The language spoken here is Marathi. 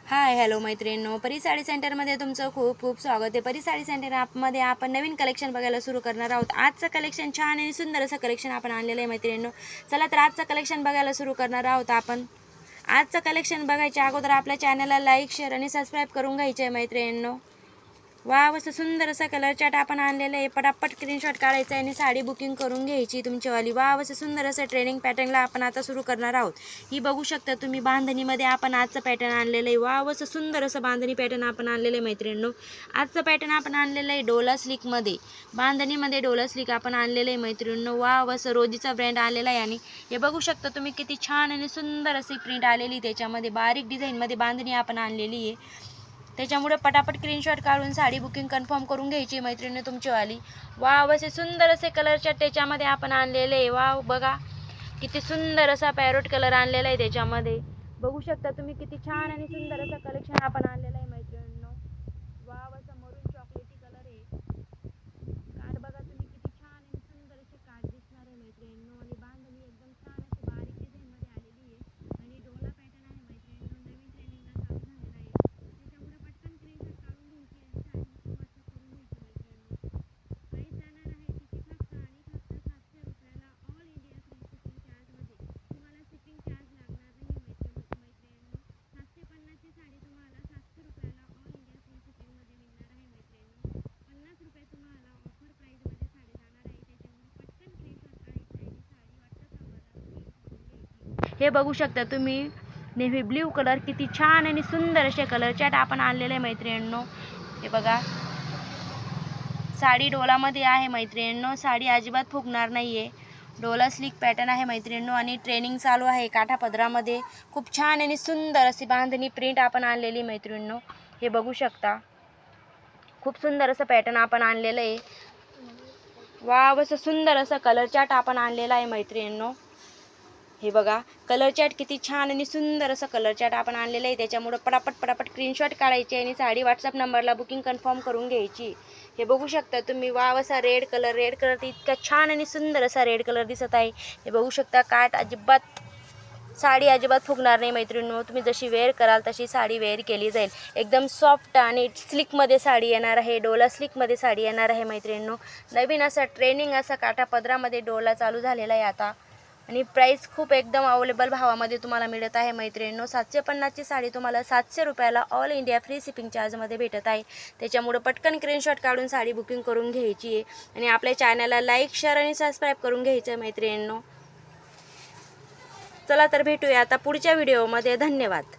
हाय हॅलो मैत्रिणींनो, परी साडी सेंटरमध्ये तुमचं खूप खूप स्वागत आहे। परी साडी सेंटर ॲपमध्ये आपण नवीन कलेक्शन बघायला सुरू करणार आहोत। आजचं कलेक्शन छान आणि सुंदर असं कलेक्शन आपण आणलेलं आहे मैत्रिणींनो। चला तर आजचं कलेक्शन बघायला सुरू करणार आहोत आपण। आजचं कलेक्शन बघायच्या अगोदर आपल्या चॅनलला लाईक शेअर आणि सबस्क्राईब करून घ्यायचे आहे मैत्रिणींनो। वाव, असं सुंदर असं कलर चार्ट आपण आणलेलं आहे। पटापट स्क्रीनशॉट काढायचा आणि साडी बुकिंग करून घ्यायची तुमचीवाली। वाव, असं सुंदर असं ट्रेनिंग पॅटर्नला आपण आता सुरू करणार आहोत। ही बघू शकता तुम्ही, बांधणीमध्ये आपण आजचं पॅटर्न आणलेलं आहे। वाव, असं सुंदर असं बांधणी पॅटर्न आपण आणलेलं आहे मैत्रिणींनो। आजचं पॅटर्न आपण आणलेलं आहे डोला स्लिकमध्ये, बांधणीमध्ये डोला स्लिक आपण आणलेलं आहे मैत्रिणींनो। वाव, असं रोजीचा ब्रँड आलेला आहे आणि हे बघू शकता तुम्ही किती छान आणि सुंदर अशी प्रिंट आलेली, त्याच्यामध्ये बारीक डिझाईनमध्ये बांधणी आपण आणलेली आहे। त्याच्यामुळे पटापट स्क्रीनशॉट काढून साडी बुकिंग कन्फर्म करून घ्यायची मैत्रिणी तुमचीवाली। वाव, असे सुंदर असे कलरच्या त्याच्यामध्ये आपण आणलेले आहे। वाव, बघा किती सुंदर असा पॅरोट कलर आणलेला आहे त्याच्यामध्ये। बघू शकता तुम्ही किती छान आणि सुंदर असं कलेक्शन आपण आणलेलं आहे मैत्रिणींनो। वाव, असं मरून चॉकलेटी कलर आहे। कार्ड बघा तुम्ही, किती छान आणि सुंदर असे कार्ड दिसणार आहे मैत्रिणींनो। आणि बांधणी एकदम छान अशी बारीक डिझाईनमध्ये आलेली आहे आणि डोला पॅटर्न आहे मैत्रिणींनो, नवीन ट्रेनिंगला चालू झालेला आहे। त्याच्यामुळे पटकन स्क्रीनशॉट काढून घ्यायची आणि साडी व्हॉट्सअप करून घ्यायची मैत्रिणींनो। प्राईस जाणार आहे तिची फक्त आणि फक्त 700 रुपयाला, ऑल इंडिया फ्री शिपिंग चार्जमध्ये। तुम्हाला शिपिंग चार्ज लागणार नाही मैत्रिणींनो। 750 ची साडी तुम्हाला 700 रुपयाला ऑल इंडिया फ्री शिपिंगमध्ये मिळणार आहे मैत्रिणींनो। 50 रुपये तुम्हाला ऑफर प्राईजमध्ये साडी जाणार आहे। त्याच्यामुळे पटकन स्क्रीनशॉट काढायची आणि साडी व्हॉट्सअप नंबरला बुकिंग करून घ्यायची। हे बघू शकता तुम्ही, नेव्ही ब्ल्यू कलर, किती छान आणि सुंदर असे कलर चार्ट आपण आणलेले आहे मैत्रिणींनो। हे बघा, साडी डोलामध्ये आहे मैत्रिणींनो, साडी अजिबात फुगणार नाहीये। डोला स्लिक पॅटर्न आहे मैत्रिणींनो आणि ट्रेनिंग चालू आहे काठापदरामध्ये। खूप छान आणि सुंदर अशी बांधणी प्रिंट आपण आणलेली मैत्रिणींनो। हे बघू शकता, खूप सुंदर असं पॅटर्न आपण आणलेलं आहे। वाव, असं सुंदर असं कलर चार्ट आपण आणलेला आहे मैत्रिणींनो। हे बघा, कलर चार्ट किती छान आणि सुंदर असं कलर चार्ट आपण आणलेलं आहे। त्याच्यामुळे पटापट स्क्रीनशॉट काढायचे आणि साडी व्हॉट्सअप नंबरला बुकिंग कन्फर्म करून घ्यायची। हे बघू शकता तुम्ही, वाव, असा रेड कलर तर इतका छान आणि सुंदर असा रेड कलर दिसत आहे। हे बघू शकता, साडी अजिबात फुगणार नाही मैत्रिणींनो। तुम्ही जशी वेअर कराल तशी साडी वेअर केली जाईल। एकदम सॉफ्ट आणि स्लिकमध्ये साडी येणार आहे, डोला स्लिकमध्ये साडी येणार आहे मैत्रिणींनो। नवीन असा ट्रेनिंग असा काठापदरामध्ये डोला चालू झालेला आहे आता आणि प्राईस खूप एकदम अवेलेबल भावामध्ये तुम्हाला मिळत आहे मैत्रिणींनो। 750 ची साडी तुम्हाला 700 रुपयाला ऑल इंडिया फ्री शिपिंग चार्जमध्ये भेटत आहे। त्याच्यामुळे पटकन स्क्रीनशॉट काढून साडी बुकिंग करून घ्यायची आहे आणि आपल्या चॅनलला लाईक शेअर आणि सबस्क्राईब करून घ्यायचं आहे मैत्रिणींनो। चला तर भेटूया आता पुढच्या व्हिडिओमध्ये। धन्यवाद।